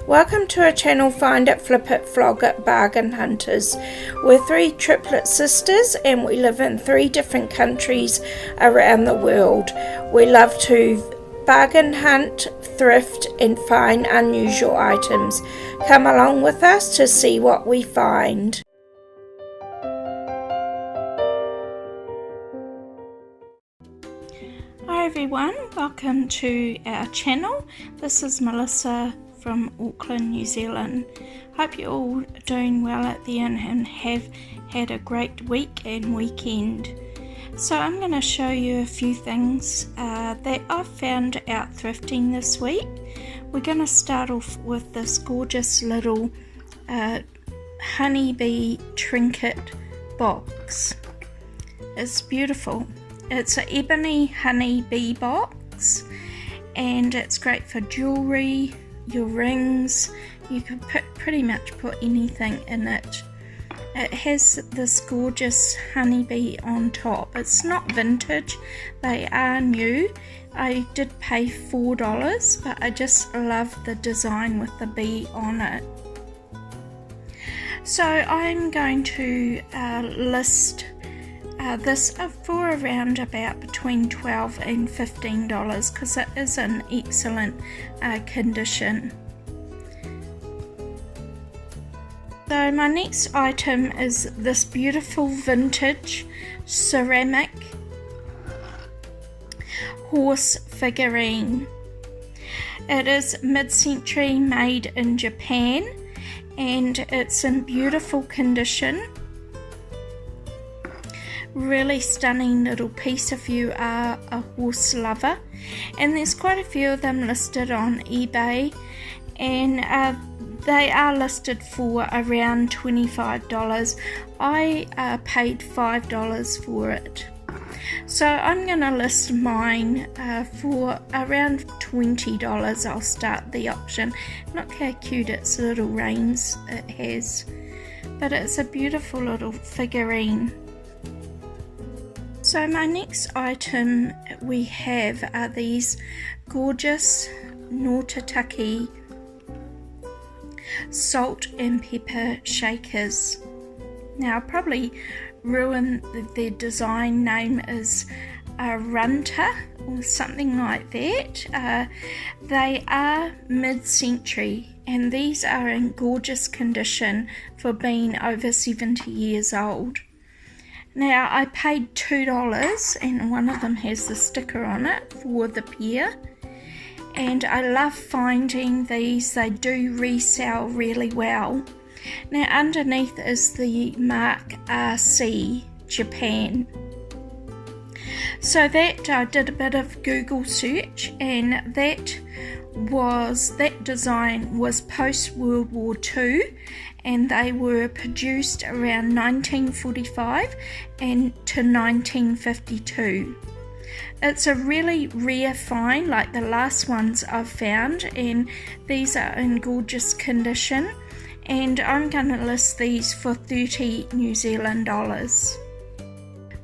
Welcome to our channel Find It, Flip It, Flog It, Bargain Hunters. We're three triplet sisters and we live in 3 different countries around the world. We love to bargain hunt, thrift and find unusual items. Come along with us to see what we find. Hi everyone, welcome to our channel. This is Melissa from Auckland, New Zealand. Hope you're all doing well at the inn and have had a great week and weekend. So I'm going to show you a few things that I've found out thrifting this week. We're going to start off with this gorgeous little honeybee trinket box. It's beautiful. It's an ebony honeybee box and it's great for jewelry, your rings. You can pretty much put anything in it. It has this gorgeous honeybee on top. It's not vintage, they are new. I did pay $4, but I just love the design with the bee on it. So I'm going to list this for around about between $12 and $15 because it is in excellent condition. So my next item is this beautiful vintage ceramic horse figurine. It is mid-century, made in Japan, and it's in beautiful condition. Really stunning little piece if you are a horse lover, and there's quite a few of them listed on eBay, and they are listed for around $25. I paid $5 for it, so I'm going to list mine for around $20. I'll start the auction. Look how cute its little reins it has, but it's a beautiful little figurine. So my next item we have are these gorgeous Nautataki salt and pepper shakers. Now, I'll probably ruin their design name is a runter or something like that. They are mid-century and these are in gorgeous condition for being over 70 years old. Now, I paid $2 and one of them has the sticker on it for the pair. And I love finding these. They do resell really well. Now, underneath is the mark RC Japan. So that I did a bit of Google search, and that design was post World War II, and they were produced around 1945 and to 1952. It's a really rare find, like the last ones I've found, and these are in gorgeous condition, and I'm going to list these for $30 New Zealand dollars.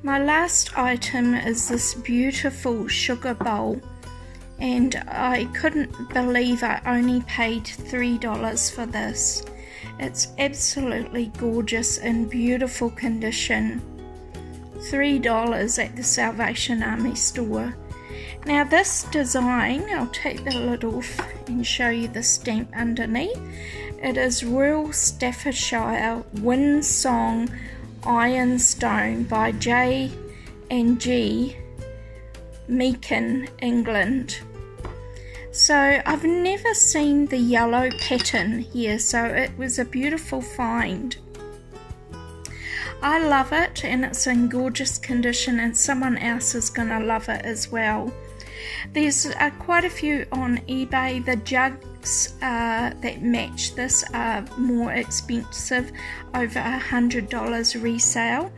My last item is this beautiful sugar bowl, and I couldn't believe I only paid $3 for this. It's absolutely gorgeous in beautiful condition. $3 at the Salvation Army store. Now this design, I'll take the lid off and show you the stamp underneath. It is Royal Staffordshire Windsong Ironstone by J&G Meakin, England. So I've never seen the yellow pattern here, so it was a beautiful find. I love it and it's in gorgeous condition, and someone else is going to love it as well. There's quite a few on eBay. The jugs that match this are more expensive, over $100 resale,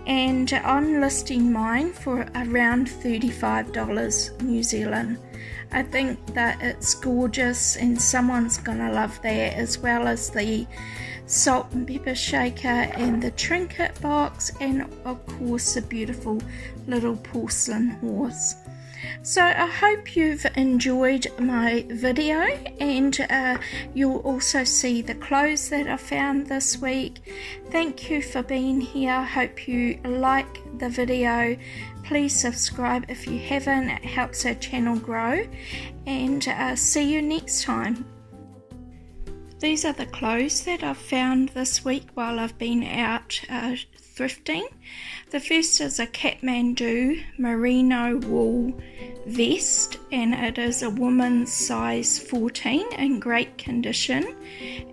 and I'm listing mine for around $35 New Zealand. I think that it's gorgeous and someone's gonna love that, as well as the salt and pepper shaker and the trinket box, and of course a beautiful little porcelain horse. So I hope you've enjoyed my video, and you'll also see the clothes that I found this week. Thank you for being here. Hope you like the video. Please subscribe if you haven't. It helps our channel grow, and see you next time. These are the clothes that I've found this week while I've been out thrifting. The first is a Kathmandu merino wool vest, and it is a woman's size 14 in great condition,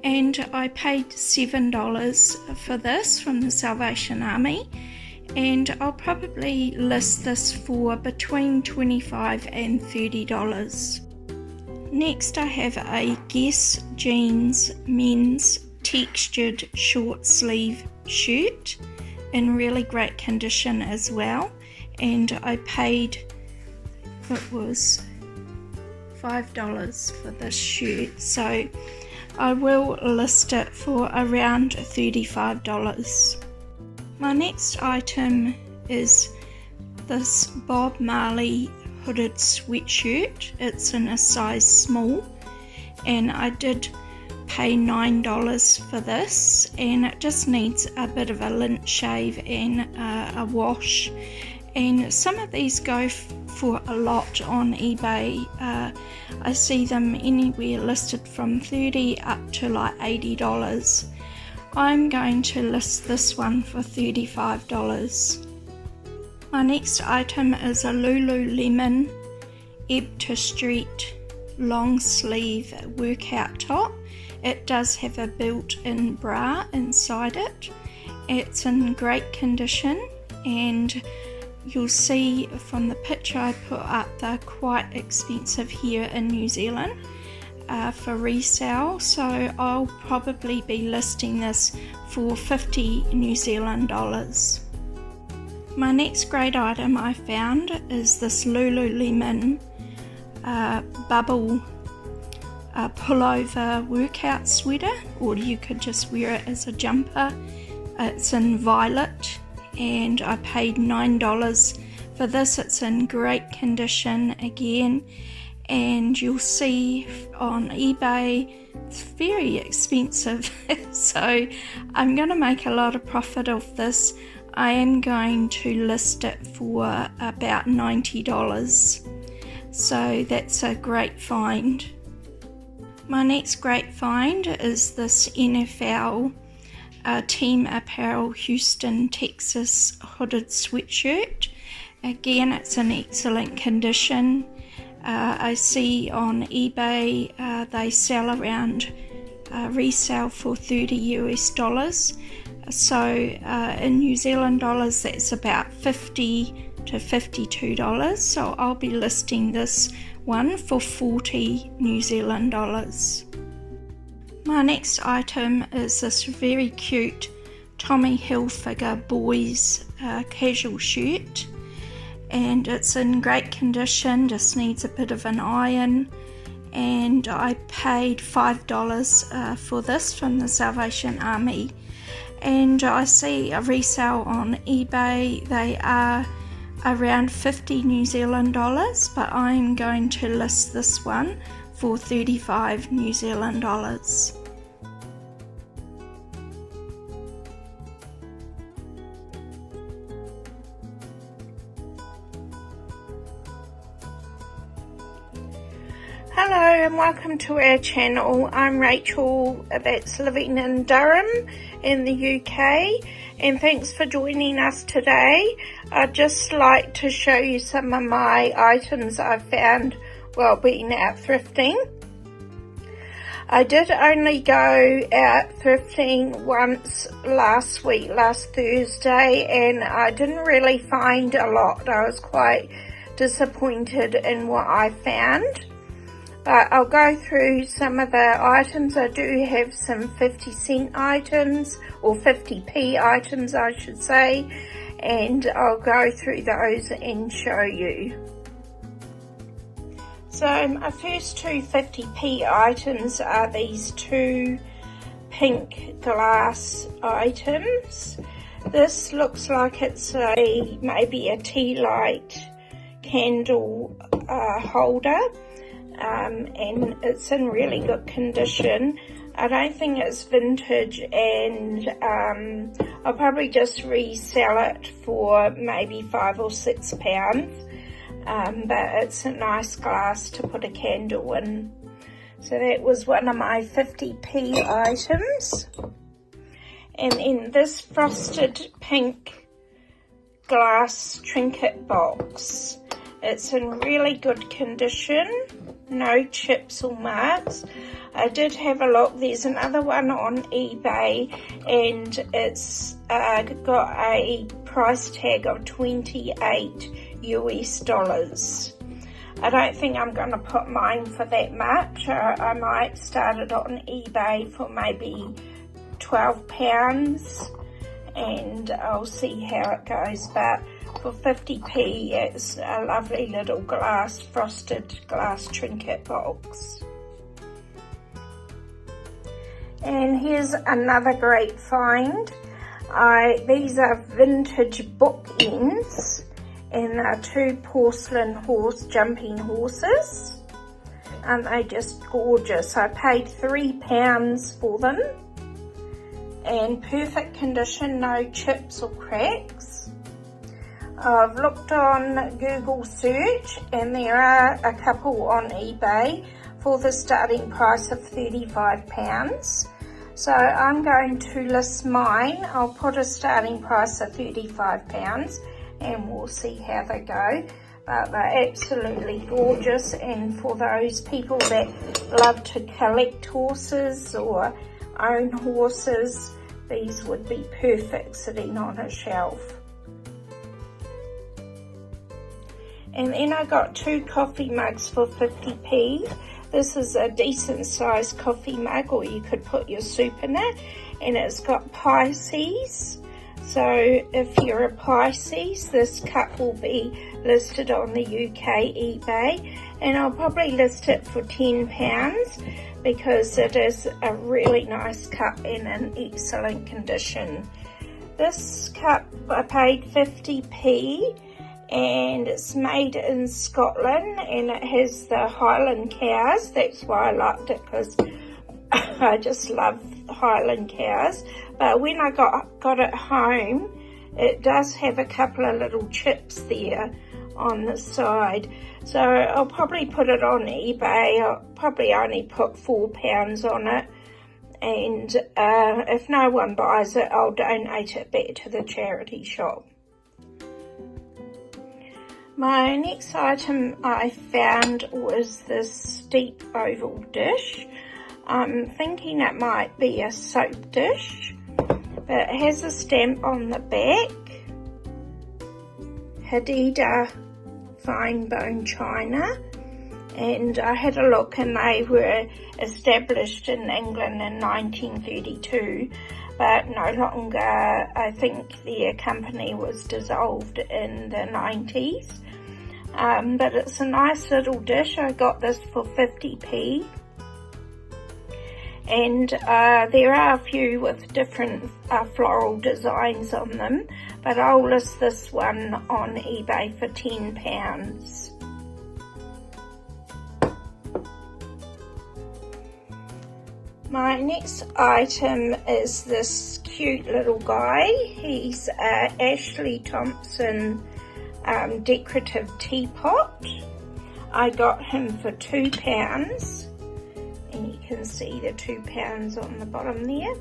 and I paid $7 for this from the Salvation Army, and I'll probably list this for between $25 and $30. Next I have a Guess Jeans men's textured short sleeve shirt in really great condition as well, and I paid, it was $5 for this shirt, so I will list it for around $35. My next item is this Bob Marley hooded sweatshirt. It's in a size small, and I did pay $9 for this, and it just needs a bit of a lint shave and a wash, and some of these go for a lot on eBay. I see them anywhere listed from $30 up to like $80. I'm going to list this one for $35. My next item is a Lululemon Ebb to Street long sleeve workout top. It does have a built-in bra inside it. It's in great condition, and you'll see from the picture I put up, they're quite expensive here in New Zealand for resale, so I'll probably be listing this for 50 New Zealand dollars. My next great item I found is this Lululemon bubble pullover workout sweater, or you could just wear it as a jumper. It's in violet, and I paid $9 for this. It's in great condition again, and you'll see on eBay it's very expensive so I'm going to make a lot of profit off this. I am going to list it for about $90, so that's a great find. My next great find is this NFL Team Apparel Houston, Texas hooded sweatshirt. Again, it's in excellent condition. I see on eBay they sell around resale for $30 US. So in New Zealand dollars that's about $50 to $52, so I'll be listing this one for 40 New Zealand dollars. My next item is this very cute Tommy Hilfiger boys casual shirt, and it's in great condition, just needs a bit of an iron, and I paid $5 for this from the Salvation Army. And I see a resale on eBay, they are around 50 New Zealand dollars, but I'm going to list this one for 35 New Zealand dollars. Hello and welcome to our channel. I'm Rachel, that's living in Durham in the UK, and thanks for joining us today. I'd just like to show you some of my items I found while being out thrifting. I did only go out thrifting once last week, last Thursday, and I didn't really find a lot. I was quite disappointed in what I found. But I'll go through some of the items. I do have some 50-cent items, or 50p items I should say, and I'll go through those and show you. So my first two 50p items are these two pink glass items. This looks like it's maybe a tea light candle holder, and it's in really good condition. I don't think it's vintage, and I'll probably just resell it for maybe £5 or £6, but it's a nice glass to put a candle in. So that was one of my 50p items. And then this frosted pink glass trinket box. It's in really good condition, no chips or marks. I did have a look. There's another one on eBay, and it's got a price tag of $28 US. I don't think I'm going to put mine for that much. I might start it on eBay for maybe £12, and I'll see how it goes. But for 50p, it's a lovely little frosted glass trinket box. And here's another great find. These are vintage bookends, and they're 2 porcelain jumping horses. Aren't they just gorgeous? I paid £3 for them, and perfect condition, no chips or cracks. I've looked on Google search, and there are a couple on eBay for the starting price of £35. So I'm going to list mine. I'll put a starting price of £35, and we'll see how they go. But they're absolutely gorgeous, and for those people that love to collect horses or own horses, these would be perfect sitting on a shelf. And then I got 2 coffee mugs for 50p. This is a decent sized coffee mug, or you could put your soup in it, and it's got Pisces. So if you're a Pisces, this cup will be listed on the UK eBay, and I'll probably list it for £10 because it is a really nice cup in an excellent condition. This cup I paid 50p, and it's made in Scotland, and it has the Highland cows. That's why I liked it, because I just love Highland cows. But when I got it home, it does have a couple of little chips there on the side. So I'll probably put it on eBay. I'll probably only put £4 on it, and if no one buys it, I'll donate it back to the charity shop. My next item I found was this deep oval dish. I'm thinking it might be a soap dish, but it has a stamp on the back, Hadida fine bone china, and I had a look, and they were established in England in 1932, but no longer. I think their company was dissolved in the 90s. But it's a nice little dish. I got this for 50p, and there are a few with different floral designs on them, but I'll list this one on eBay for £10. My next item is this cute little guy. He's Ashley Thompson decorative teapot. I got him for £2, and you can see the £2 on the bottom there.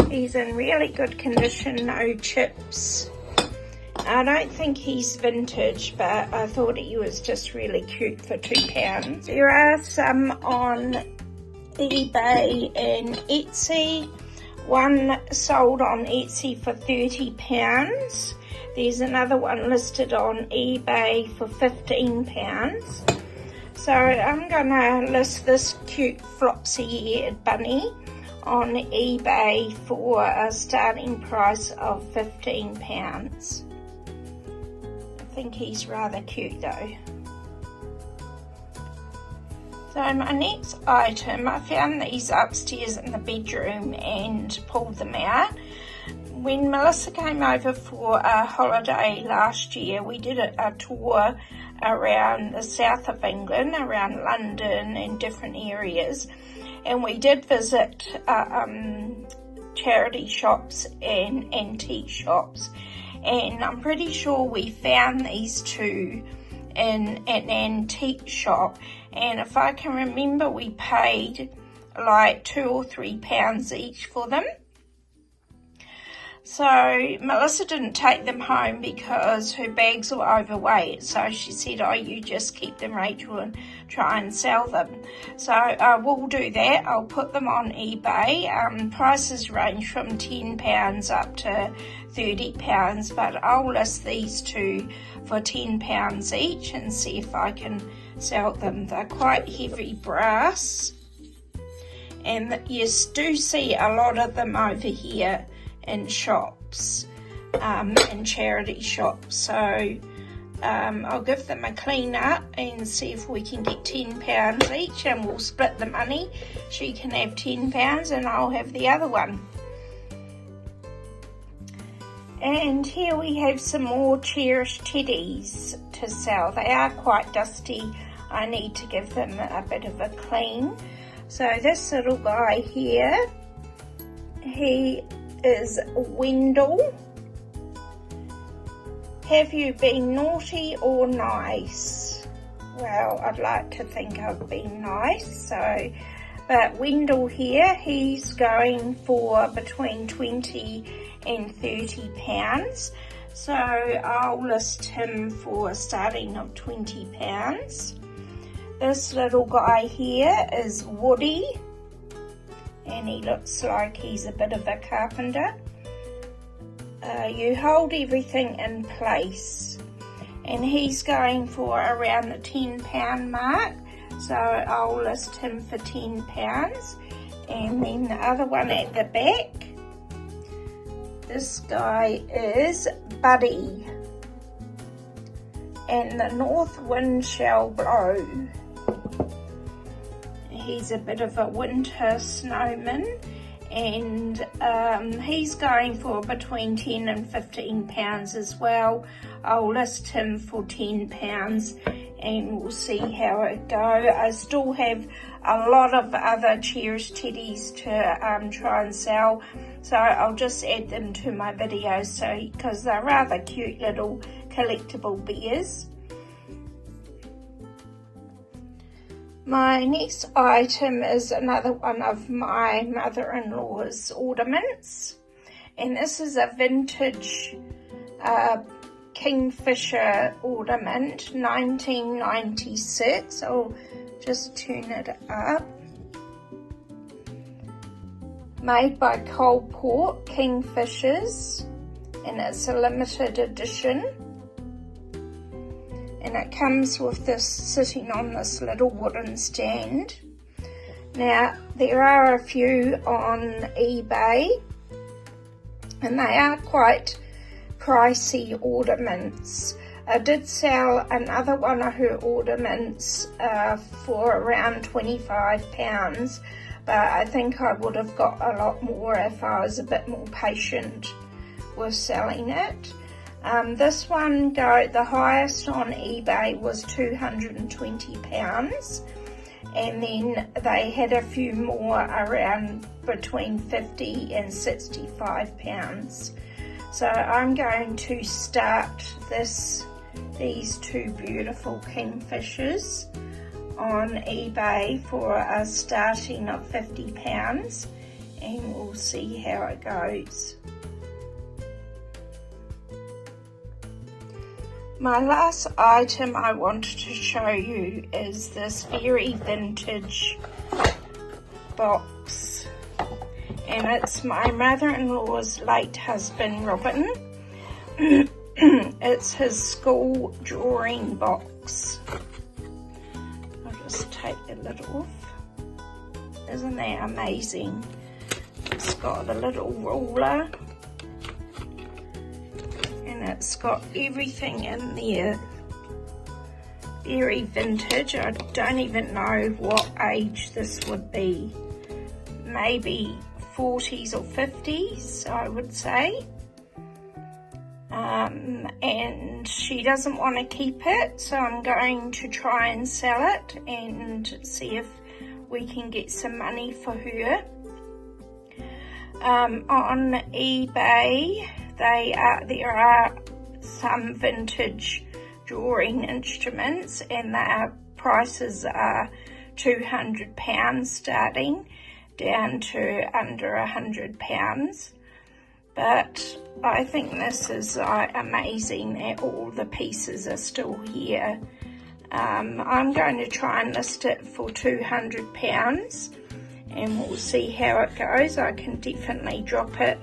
He's in really good condition, no chips. I don't think he's vintage, but I thought he was just really cute for £2. There are some on eBay and Etsy. One sold on Etsy for £30. There's another one listed on eBay for £15. So I'm gonna list this cute flopsy-eared bunny on eBay for a starting price of £15. I think he's rather cute though. So my next item, I found these upstairs in the bedroom and pulled them out. When Melissa came over for a holiday last year, we did a tour around the south of England, around London and different areas. And we did visit charity shops and antique shops. And I'm pretty sure we found these two in an antique shop. And if I can remember, we paid like £2 or £3 each for them. So Melissa didn't take them home because her bags were overweight. So she said, oh, you just keep them, Rachel, and try and sell them. So we'll do that. I'll put them on eBay. Prices range from £10 up to £30, but I'll list these two for £10 each and see if I can sell them. They're quite heavy brass. And you do see a lot of them over here in shops and charity shops. So I'll give them a clean up and see if we can get £10 each, and we'll split the money. She can have £10 and I'll have the other one. And here we have some more cherished teddies to sell. They are quite dusty. I need to give them a bit of a clean. So this little guy here, he is Wendell. Have you been naughty or nice? Well, I'd like to think I've been nice. But Wendell here, he's going for between £20 and £30. So I'll list him for a starting of £20. This little guy here is Woody, and he looks like he's a bit of a carpenter. You hold everything in place, and he's going for around the £10 mark, so I'll list him for £10. And then the other one at the back, this guy is Buddy, and the north wind shall blow. He's a bit of a winter snowman, and he's going for between £10 and £15 as well. I'll list him for £10 and we'll see how it goes. I still have a lot of other cherished teddies to try and sell, so I'll just add them to my videos because they're rather cute little collectible bears. My next item is another one of my mother-in-law's ornaments, and this is a vintage Kingfisher ornament, 1996. I'll just turn it up. Made by Coalport Kingfishers, and it's a limited edition. And it comes with this sitting on this little wooden stand. Now, there are a few on eBay, and they are quite pricey ornaments. I did sell another one of her ornaments for around £25, but I think I would have got a lot more if I was a bit more patient with selling it. This one, the highest on eBay was £220, and then they had a few more around between £50 and £65. So I'm going to start these two beautiful kingfishers on eBay for a starting of £50, and we'll see how it goes. My last item I wanted to show you is this very vintage box, and it's my mother-in-law's late husband Robin. It's his school drawing box. I'll just take the lid off. Isn't that amazing? It's got a little ruler, and it's got everything in there. Very vintage. I don't even know what age this would be. Maybe 40s or 50s, I would say. and she doesn't want to keep it, so I'm going to try and sell it and see if we can get some money for her. On eBay there are some vintage drawing instruments, and their prices are £200 starting down to under £100. But I think this is amazing that all the pieces are still here. I'm going to try and list it for £200, and we'll see how it goes. I can definitely drop it,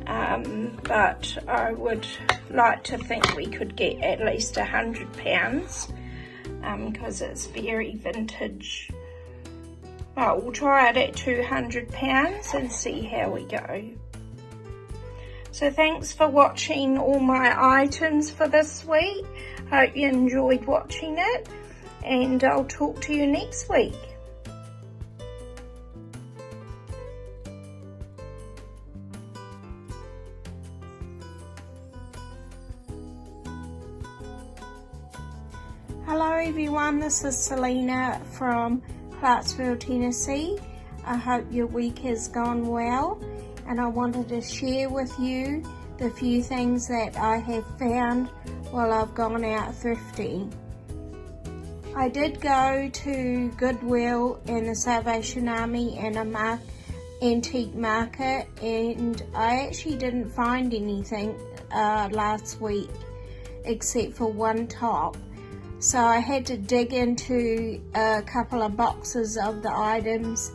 but I would like to think we could get at least £100, because it's very vintage. Well, we'll try it at £200 and see how we go. So thanks for watching all my items for this week. Hope you enjoyed watching it, and I'll talk to you next week. Hello everyone, this is Selena from Clarksville, Tennessee. I hope your week has gone well, and I wanted to share with you the few things that I have found while I've gone out thrifting. I did go to Goodwill and the Salvation Army and a antique market, and I actually didn't find anything last week except for one top. So I had to dig into a couple of boxes of the items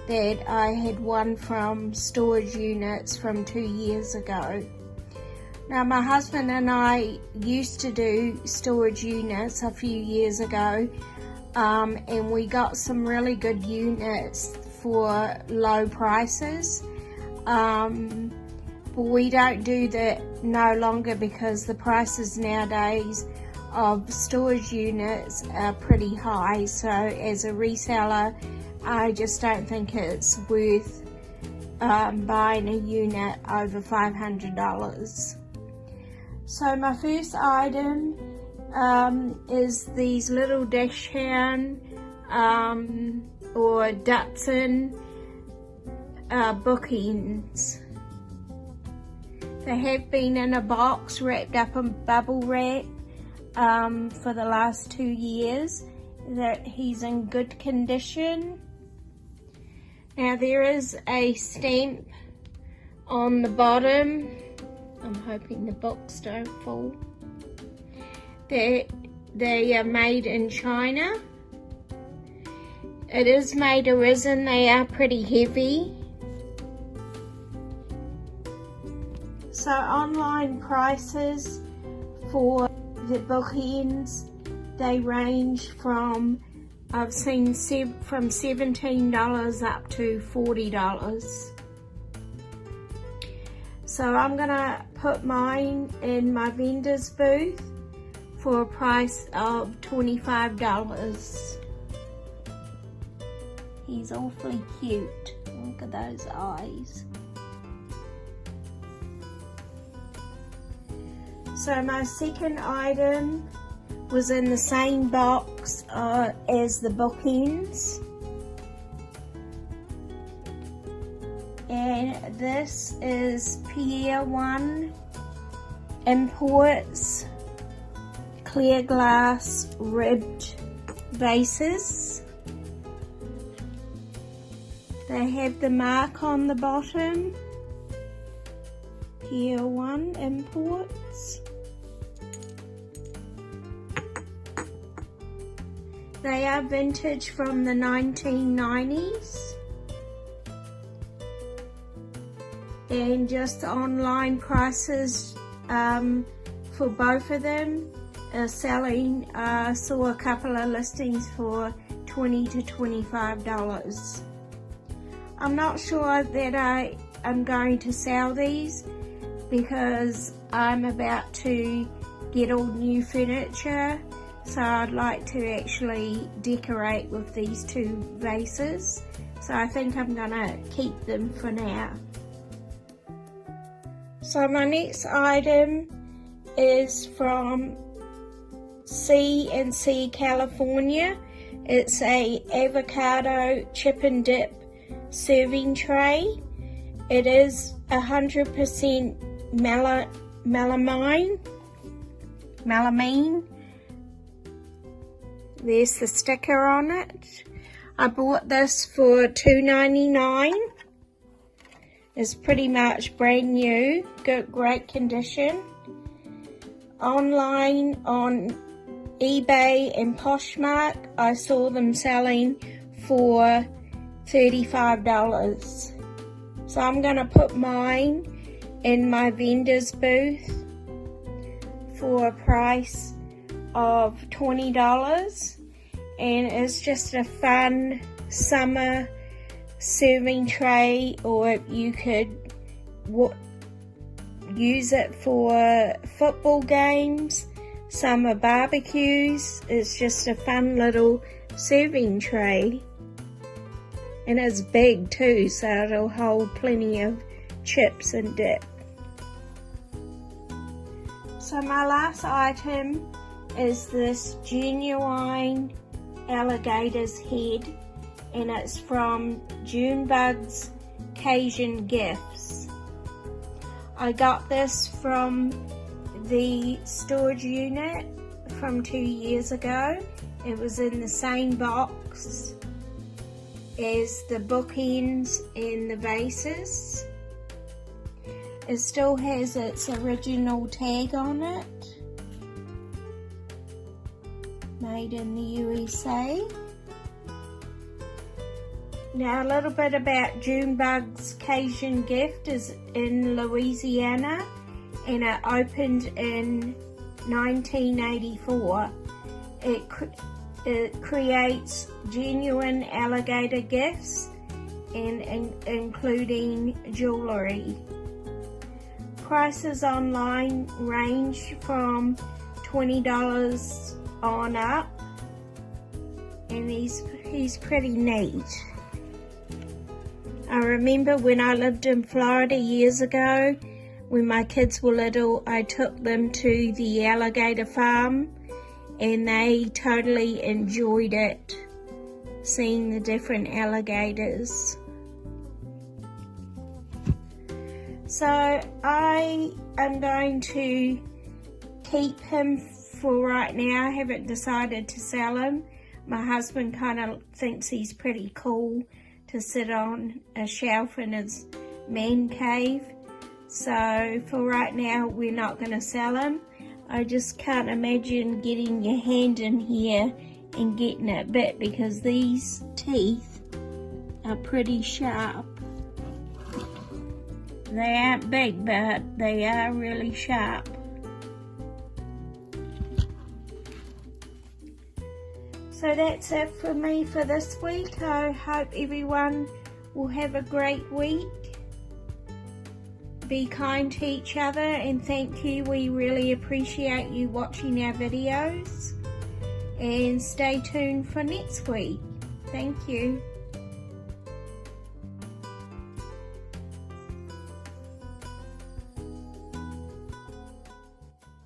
that I had won from storage units from 2 years ago. Now, my husband and I used to do storage units a few years ago, and we got some really good units for low prices. But we don't do that no longer because the prices nowadays of storage units are pretty high. So as a reseller, I just don't think it's worth buying a unit over $500. So my first item is these little dachshund or Dachshund bookends. They have been in a box wrapped up in bubble wrap for the last 2 years. That he's in good condition. Now there is a stamp on the bottom. I'm hoping the books don't fall. They are made in China. It is made of resin. They are pretty heavy. So online prices for the bookends, they range from, I've seen from $17 up to $40. So I'm gonna put mine in my vendor's booth for a price of $25. He's awfully cute. Look at those eyes. So my second item was in the same box as the bookends, and this is Pier 1 Imports clear glass ribbed vases. They have the mark on the bottom, Pier 1 Imports. They are vintage from the 1990s, and just online prices for both of them are selling. I saw a couple of listings for $20 to $25. I'm not sure that I am going to sell these because I'm about to get all new furniture. So I'd like to actually decorate with these two vases. So I think I'm gonna keep them for now. So my next item is from C&C California. It's a avocado chip and dip serving tray. It is 100% melamine. There's the sticker on it. I bought this for $2.99. It's pretty much brand new, good, great condition. Online on eBay and Poshmark, I saw them selling for $35. So I'm gonna put mine in my vendor's booth for a price of $20, and it's just a fun summer serving tray, or you could use it for football games, summer barbecues. It's just a fun little serving tray, and it's big too, so it'll hold plenty of chips and dip. So my last item is this genuine alligator's head, and it's from Junebug's Cajun Gifts. I got this from the storage unit from 2 years ago. It was in the same box as the bookends and the vases. It still has its original tag on it. Made in the USA. Now a little bit about Junebug's Cajun Gift is in Louisiana, and it opened in 1984. It creates genuine alligator gifts, and including jewelry. Prices online range from $20 on up, and he's pretty neat. I remember when I lived in Florida years ago, when my kids were little, I took them to the alligator farm, and they totally enjoyed it, seeing the different alligators. So I am going to keep him for right now. I haven't decided to sell him. My husband kind of thinks he's pretty cool to sit on a shelf in his man cave. So for right now, we're not going to sell him. I just can't imagine getting your hand in here and getting it bit, because these teeth are pretty sharp. They aren't big, but they are really sharp. So that's it for me for this week. I hope everyone will have a great week. Be kind to each other, and thank you. We really appreciate you watching our videos. And stay tuned for next week. Thank you.